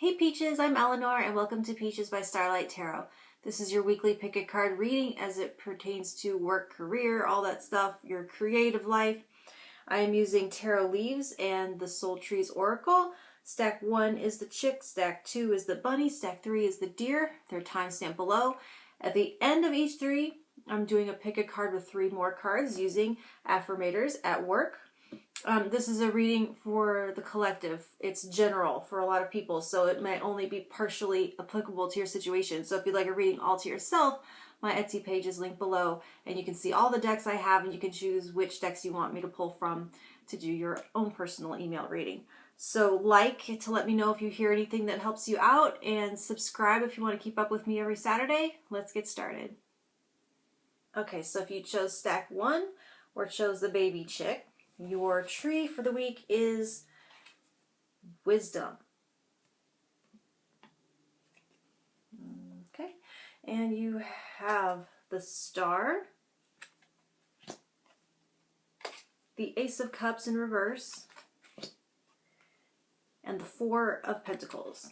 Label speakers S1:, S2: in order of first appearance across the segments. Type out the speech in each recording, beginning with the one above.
S1: Hey Peaches, I'm Eleanor and welcome to Peaches by Starlight Tarot. This is your weekly pick a card reading as it pertains to work, career, all that stuff, your creative life. I am using Tarot Leaves and the Soul Trees Oracle. Stack 1 is the chick, stack 2 is the bunny, stack 3 is the deer. They're timestamped below. At the end of each 3, I'm doing a pick a card with 3 more cards using Affirmators at work. This is a reading for the collective. It's general for a lot of people, so it might only be partially applicable to your situation. So if you'd like a reading all to yourself, my Etsy page is linked below, and you can see all the decks I have, and you can choose which decks you want me to pull from to do your own personal email reading. So like to let me know if you hear anything that helps you out, and subscribe if you want to keep up with me every Saturday. Let's get started. Okay, so if you chose stack 1 or chose the baby chick, your tree for the week is wisdom. Okay, and you have the star, the Ace of Cups in reverse, and the 4 of Pentacles.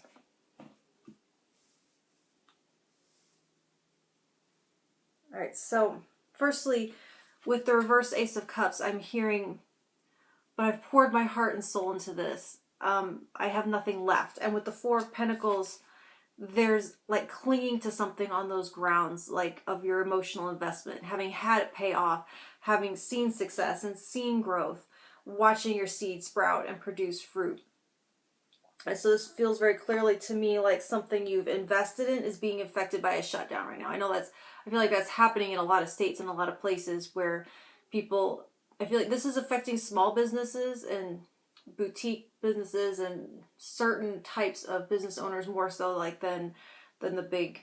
S1: All right, so firstly, with the reverse Ace of Cups, I'm hearing, but I've poured my heart and soul into this. I have nothing left. And with the 4 of Pentacles, there's like clinging to something on those grounds, like of your emotional investment, having had it pay off, having seen success and seen growth, watching your seed sprout and produce fruit. And so this feels very clearly to me like something you've invested in is being affected by a shutdown right now. I feel like that's happening in a lot of states and a lot of places where people, I feel like this is affecting small businesses and boutique businesses and certain types of business owners more so like than the big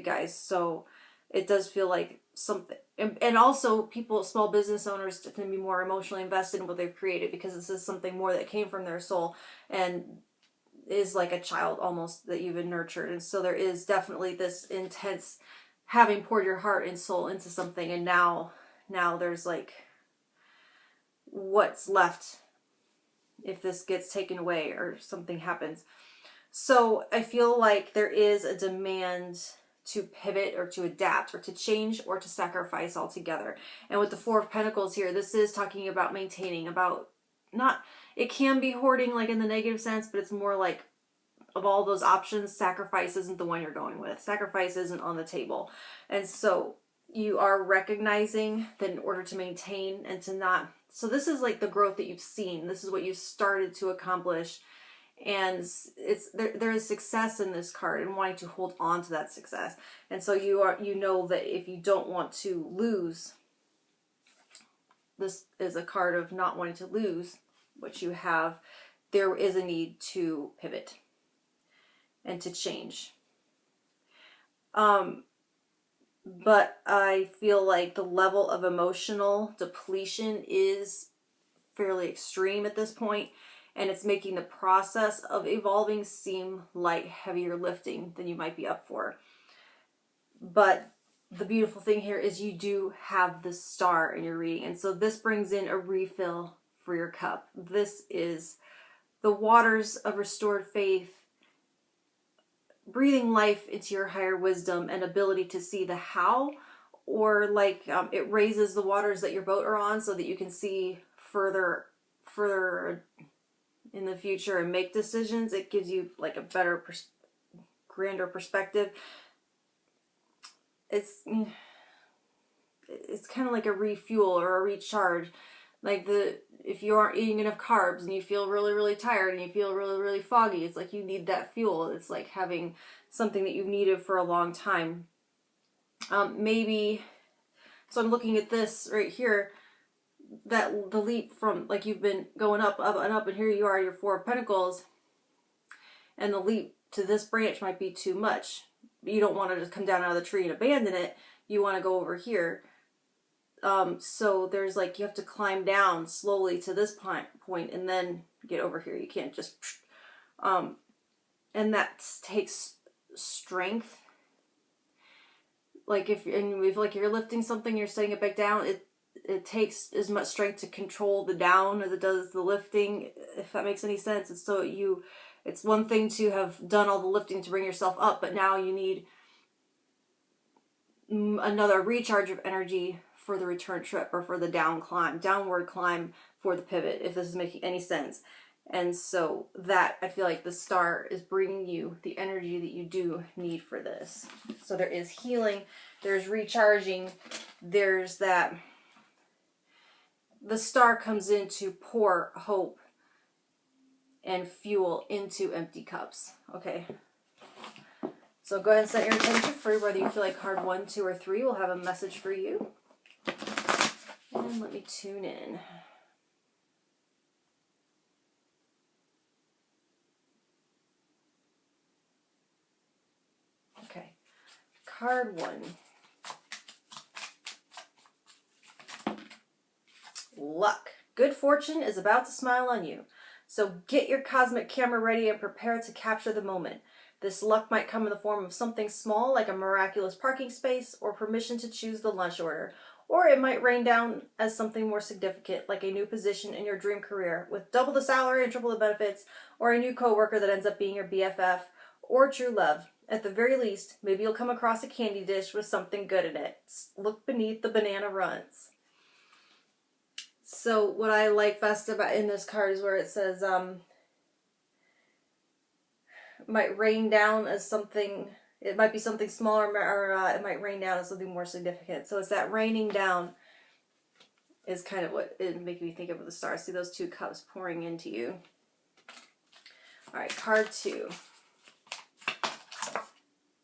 S1: guys. So it does feel like something, and also people, small business owners can be more emotionally invested in what they've created because this is something more that came from their soul and is like a child almost that you've nurtured. And so there is definitely this intense having poured your heart and soul into something, and now there's like what's left if this gets taken away or something happens. So I feel like there is a demand to pivot or to adapt or to change or to sacrifice altogether. And with the 4 of Pentacles here, this is talking about maintaining, about not, it can be hoarding like in the negative sense, but it's more like of all those options, sacrifice isn't the one you're going with. Sacrifice isn't on the table. And so you are recognizing that in order to maintain and to not, so this is like the growth that you've seen. This is what you've started to accomplish. And it's there is success in this card and wanting to hold on to that success. And so you know that if you don't want to lose, this is a card of not wanting to lose what you have. There is a need to pivot and to change. But I feel like the level of emotional depletion is fairly extreme at this point, and it's making the process of evolving seem like heavier lifting than you might be up for. But the beautiful thing here is you do have the star in your reading, and so this brings in a refill for your cup. This is the waters of restored faith, breathing life into your higher wisdom and ability to see the how, or like it raises the waters that your boat are on so that you can see further in the future and make decisions. It gives you like a better grander perspective. It's kind of like a refuel or a recharge. Like if you aren't eating enough carbs and you feel really, really tired and you feel really, really foggy, it's like you need that fuel. It's like having something that you've needed for a long time. Maybe, so I'm looking at this right here, that the leap from, like you've been going up, up, and up, and here you are, your 4 of Pentacles, and the leap to this branch might be too much. You don't want to just come down out of the tree and abandon it. You want to go over here. So there's like, you have to climb down slowly to this point and then get over here. You can't just, and that takes strength. Like if you're lifting something, you're setting it back down, it takes as much strength to control the down as it does the lifting, if that makes any sense. And so It's one thing to have done all the lifting to bring yourself up, but now you need another recharge of energy for the return trip or for the downward climb for the pivot, if this is making any sense. And so that, I feel like the star is bringing you the energy that you do need for this. So there is healing, there's recharging, there's that. The star comes in to pour hope and fuel into empty cups. Okay. So go ahead and set your intention free, whether you feel like card 1, 2, or 3 will have a message for you. And let me tune in. Okay. Card 1. Luck. Good fortune is about to smile on you. So get your cosmic camera ready and prepare to capture the moment. This luck might come in the form of something small like a miraculous parking space or permission to choose the lunch order. Or it might rain down as something more significant like a new position in your dream career with double the salary and triple the benefits, or a new coworker that ends up being your BFF, or true love. At the very least, maybe you'll come across a candy dish with something good in it. Look beneath the banana runs. So what I like best about in this card is where it says, might rain down as something, it might be something smaller, or it might rain down as something more significant. So it's that raining down is kind of what it makes me think of with the stars. See those 2 cups pouring into you. All right, card 2.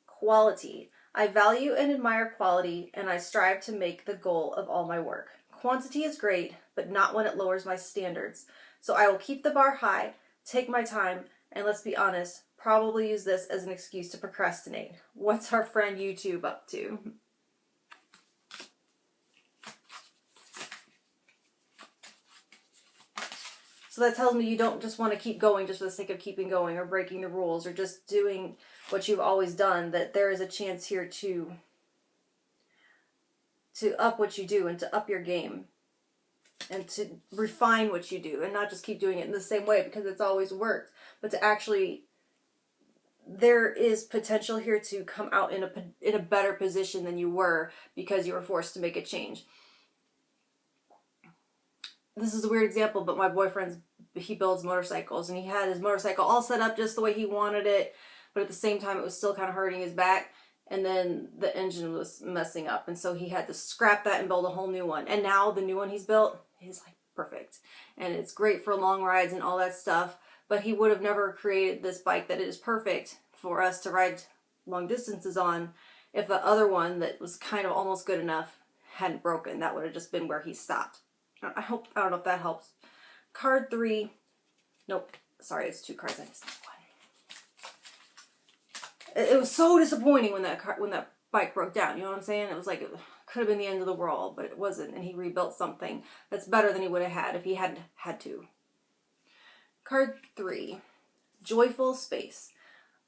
S1: Quality. I value and admire quality, and I strive to make the goal of all my work. Quantity is great, but not when it lowers my standards. So I will keep the bar high, take my time, and let's be honest, probably use this as an excuse to procrastinate. What's our friend YouTube up to? So that tells me you don't just want to keep going just for the sake of keeping going or breaking the rules or just doing what you've always done, that there is a chance here to up what you do and to up your game and to refine what you do and not just keep doing it in the same way because it's always worked, but to actually, there is potential here to come out in a better position than you were because you were forced to make a change. This is a weird example, but my boyfriend's, he builds motorcycles, and he had his motorcycle all set up just the way he wanted it, but at the same time it was still kind of hurting his back, and then the engine was messing up, and so he had to scrap that and build a whole new one. And now the new one he's built is like perfect, and it's great for long rides and all that stuff, but he would have never created this bike that is perfect for us to ride long distances on if the other one that was kind of almost good enough hadn't broken. That would have just been where he stopped. I don't know if that helps. Card 3. Nope. Sorry, it's 2 cards. I just need one. It was so disappointing when that bike broke down. You know what I'm saying? It was like it could have been the end of the world, but it wasn't. And he rebuilt something that's better than he would have had if he hadn't had to. Card 3. Joyful space.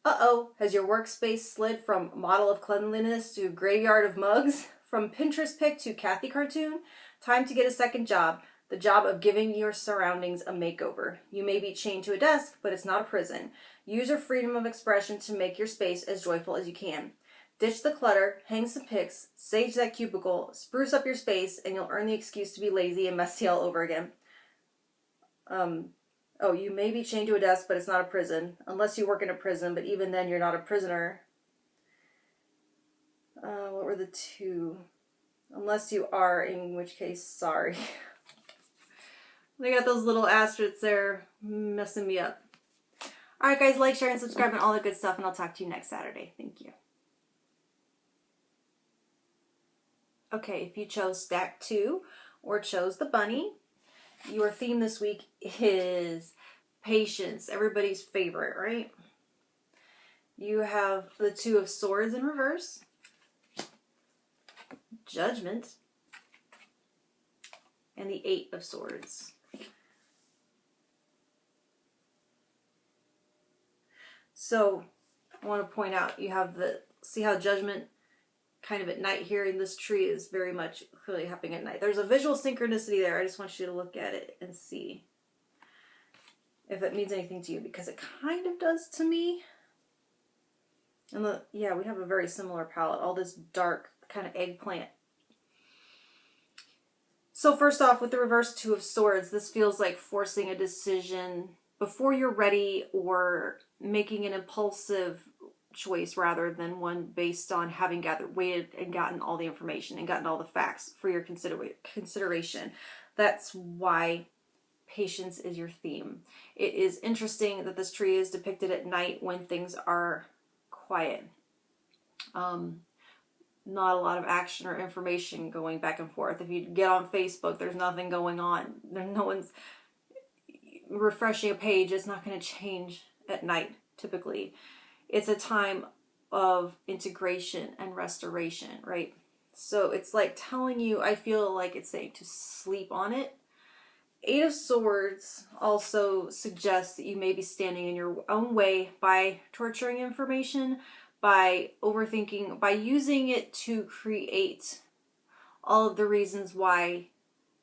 S1: Uh-oh. Has your workspace slid from model of cleanliness to graveyard of mugs? From Pinterest pic to Kathy cartoon? Time to get a second job, the job of giving your surroundings a makeover. You may be chained to a desk, but it's not a prison. Use your freedom of expression to make your space as joyful as you can. Ditch the clutter, hang some pics, sage that cubicle, spruce up your space, and you'll earn the excuse to be lazy and messy all over again. Oh, you may be chained to a desk, but it's not a prison. Unless you work in a prison, but even then you're not a prisoner. What were the 2? Unless you are, in which case, sorry. They got those little asterisks there messing me up. Alright guys, like, share, and subscribe and all that good stuff, and I'll talk to you next Saturday. Thank you. Okay, if you chose stack 2 or chose the bunny, your theme this week is patience. Everybody's favorite, right? You have the 2 of Swords in reverse. Judgment, and the 8 of Swords. So I want to point out, you have see how Judgment kind of at night here in this tree is very much clearly happening at night. There's a visual synchronicity there. I just want you to look at it and see if it means anything to you, because it kind of does to me. And yeah, we have a very similar palette, all this dark kind of eggplant. So first off, with the reverse Two of Swords, this feels like forcing a decision before you're ready, or making an impulsive choice rather than one based on having waited and gotten all the information and gotten all the facts for your consideration. That's why patience is your theme. It is interesting that this tree is depicted at night when things are quiet. Not a lot of action or information going back and forth. If you get on Facebook, there's nothing going on. No one's refreshing a page. It's not going to change at night, typically. It's a time of integration and restoration, right? So it's like telling you, I feel like it's saying to sleep on it. Eight of Swords also suggests that you may be standing in your own way by torturing information, by overthinking, by using it to create all of the reasons why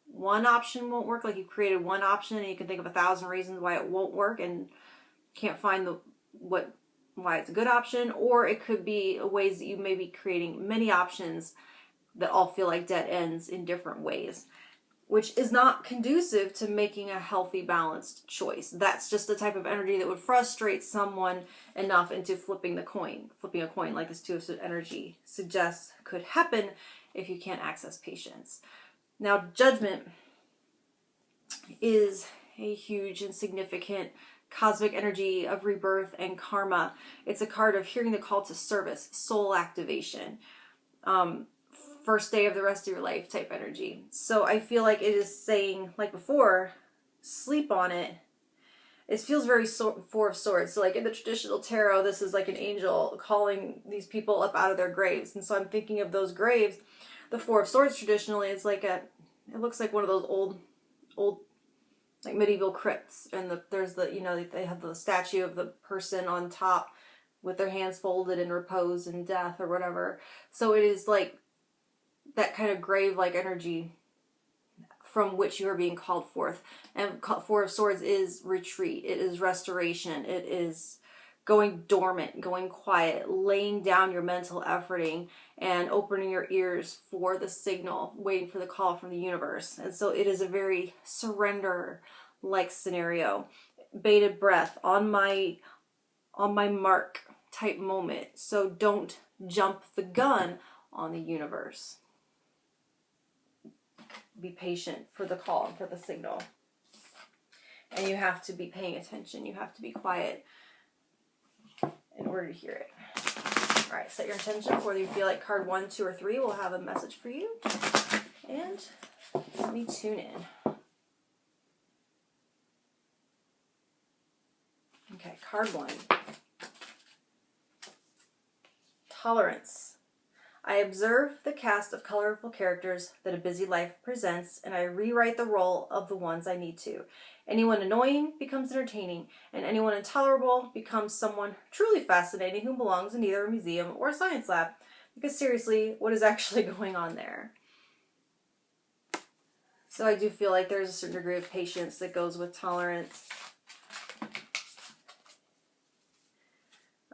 S1: one option won't work. Like you created one option and you can think of 1,000 reasons why it won't work and can't find why it's a good option. Or it could be ways that you may be creating many options that all feel like dead ends in different ways, which is not conducive to making a healthy, balanced choice. That's just the type of energy that would frustrate someone enough into flipping a coin like this Two of Swords energy suggests could happen if you can't access patience. Now, Judgment is a huge and significant cosmic energy of rebirth and karma. It's a card of hearing the call to service, soul activation, first day of the rest of your life type energy. So I feel like it is saying, like before, sleep on it. It feels very Four of Swords. So like in the traditional tarot, this is like an angel calling these people up out of their graves. And so I'm thinking of those graves. The Four of Swords traditionally is like it looks like one of those old like medieval crypts. And there's they have the statue of the person on top with their hands folded in repose and death or whatever. So it is like that kind of grave-like energy from which you are being called forth. And Four of Swords is retreat. It is restoration. It is going dormant, going quiet, laying down your mental efforting and opening your ears for the signal, waiting for the call from the universe. And so it is a very surrender-like scenario. Bated breath, on my mark type moment. So don't jump the gun on the universe. Be patient for the call and for the signal. And you have to be paying attention. You have to be quiet in order to hear it. All right, set your intention for whether you feel like card 1, 2, or 3 will have a message for you. And let me tune in. Okay, card 1. Tolerance. I observe the cast of colorful characters that a busy life presents, and I rewrite the role of the ones I need to. Anyone annoying becomes entertaining, and anyone intolerable becomes someone truly fascinating who belongs in either a museum or a science lab. Because seriously, what is actually going on there? So I do feel like there's a certain degree of patience that goes with tolerance. All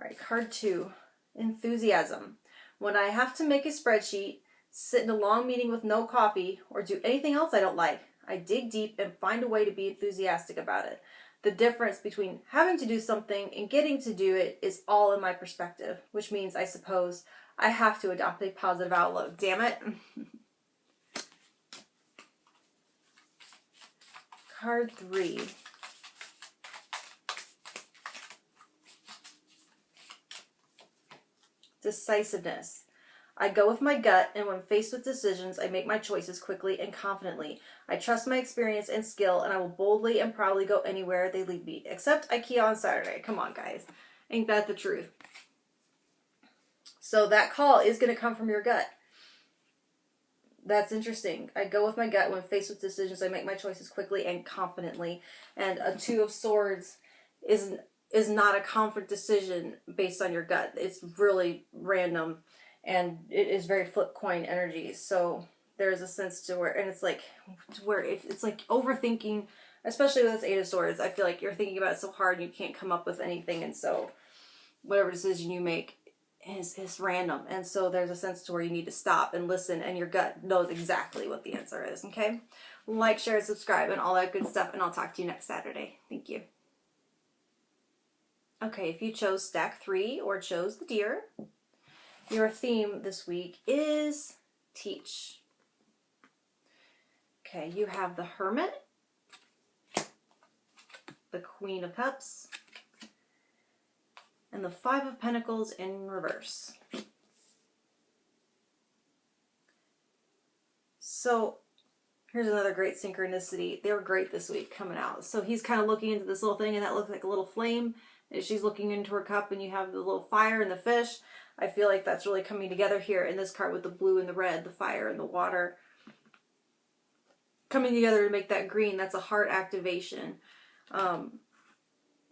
S1: right, card 2, enthusiasm. When I have to make a spreadsheet, sit in a long meeting with no coffee, or do anything else I don't like, I dig deep and find a way to be enthusiastic about it. The difference between having to do something and getting to do it is all in my perspective, which means, I suppose, I have to adopt a positive outlook. Damn it. Card 3. Decisiveness. I go with my gut, and when faced with decisions, I make my choices quickly and confidently. I trust my experience and skill, and I will boldly and proudly go anywhere they lead me. Except IKEA on Saturday. Come on, guys. Ain't that the truth? So that call is going to come from your gut. That's interesting. I go with my gut. When faced with decisions, I make my choices quickly and confidently. And a Two of Swords is not a confident decision based on your gut. It's really random, and it is very flip coin energy. So there's a sense to where, and it's like, it's like overthinking especially with this Eight of Swords, I feel like you're thinking about it so hard and you can't come up with anything, and so whatever decision you make is random. And so there's a sense to where you need to stop and listen, and your gut knows exactly what the answer is, okay? Like, share, subscribe, and all that good stuff, and I'll talk to you next Saturday. Thank you. Okay, if you chose stack 3 or chose the deer, your theme this week is teach. Okay, you have the Hermit, the Queen of Cups, and the Five of Pentacles in reverse. So here's another great synchronicity. They were great this week coming out. So he's kind of looking into this little thing, and that looks like a little flame. And she's looking into her cup, and you have the little fire and the fish. I feel like that's really coming together here in this card with the blue and the red, the fire and the water. Coming together to make that green. That's a heart activation. An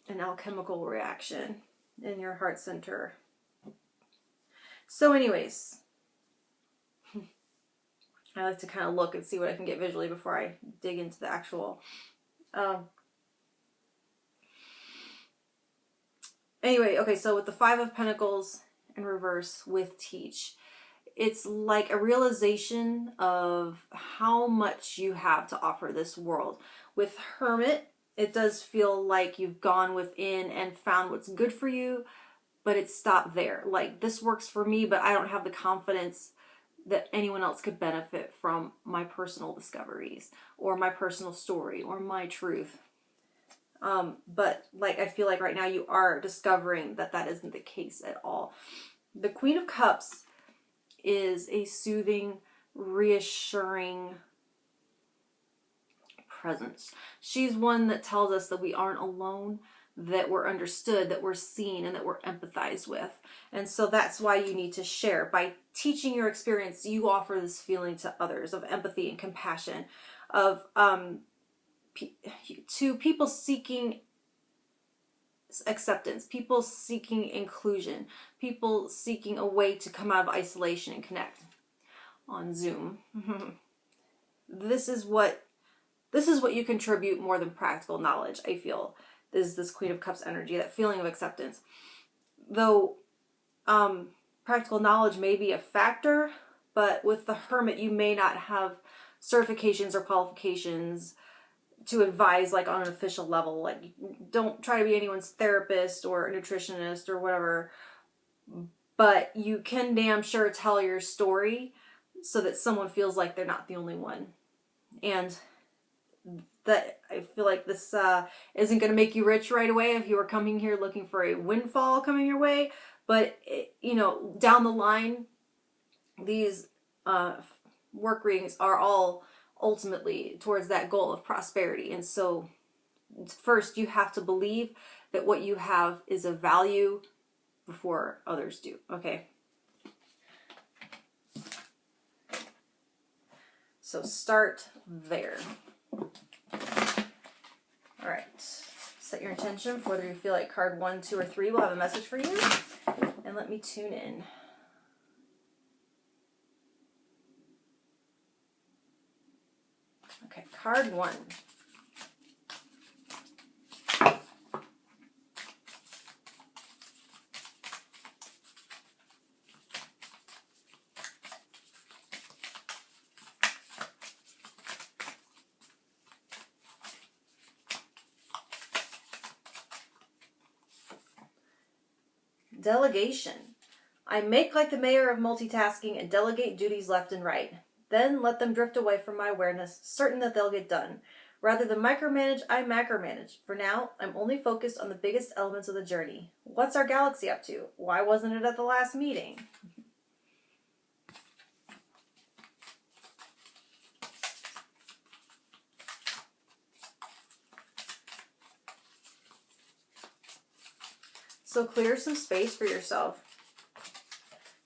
S1: alchemical reaction in your heart center. So anyways, I like to kind of look and see what I can get visually before I dig into the actual. Anyway, okay, so with the Five of Pentacles in reverse with teach, it's like a realization of how much you have to offer this world. With Hermit, it does feel like you've gone within and found what's good for you, but it's stopped there. Like, this works for me, but I don't have the confidence that anyone else could benefit from my personal discoveries or my personal story or my truth. But like, I feel like right now you are discovering that that isn't the case at all. The Queen of Cups is a soothing, reassuring presence. She's one that tells us that we aren't alone, that we're understood, that we're seen, and that we're empathized with. And so that's why you need to share. By teaching your experience, you offer this feeling to others of empathy and compassion, of to people seeking acceptance, people seeking inclusion, people seeking a way to come out of isolation and connect on Zoom. This is what you contribute more than practical knowledge, I feel. This Queen of Cups energy, that feeling of acceptance. Though practical knowledge may be a factor, but with the Hermit, you may not have certifications or qualifications to advise, like, on an official level. Like, don't try to be anyone's therapist or nutritionist or whatever, but you can damn sure tell your story so that someone feels like they're not the only one. And that, I feel like this isn't going to make you rich right away if you are coming here looking for a windfall coming your way, but you know, down the line, these work readings are all ultimately towards that goal of prosperity. And so first you have to believe that what you have is of value before others do. Okay. So start there. All right. Set your intention for whether you feel like card 1, 2, or 3 will have a message for you. And let me tune in. Okay, card 1. Delegation. I make like the mayor of multitasking and delegate duties left and right. Then let them drift away from my awareness, certain that they'll get done. Rather than micromanage, I macromanage. For now, I'm only focused on the biggest elements of the journey. What's our galaxy up to? Why wasn't it at the last meeting? So clear some space for yourself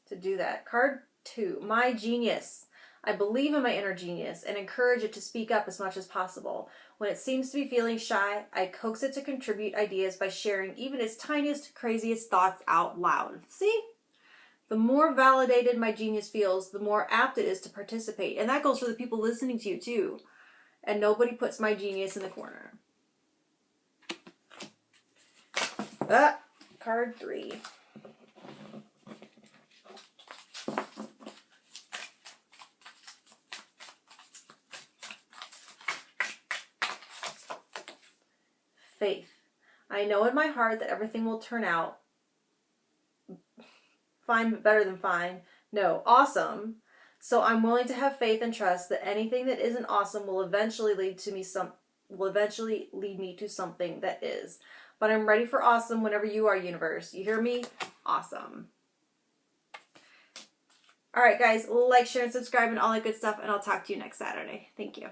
S1: to do that. Card 2, my genius. I believe in my inner genius and encourage it to speak up as much as possible. When it seems to be feeling shy, I coax it to contribute ideas by sharing even its tiniest, craziest thoughts out loud. See? The more validated my genius feels, the more apt it is to participate. And that goes for the people listening to you too. and nobody puts my genius in the corner. Card 3. Faith. I know in my heart that everything will turn out fine, but better than fine. No, awesome. So I'm willing to have faith and trust that anything that isn't awesome will eventually lead me to something that is. But I'm ready for awesome whenever you are, universe. You hear me? Awesome. All right, guys, like, share, and subscribe, and all that good stuff, and I'll talk to you next Saturday. Thank you.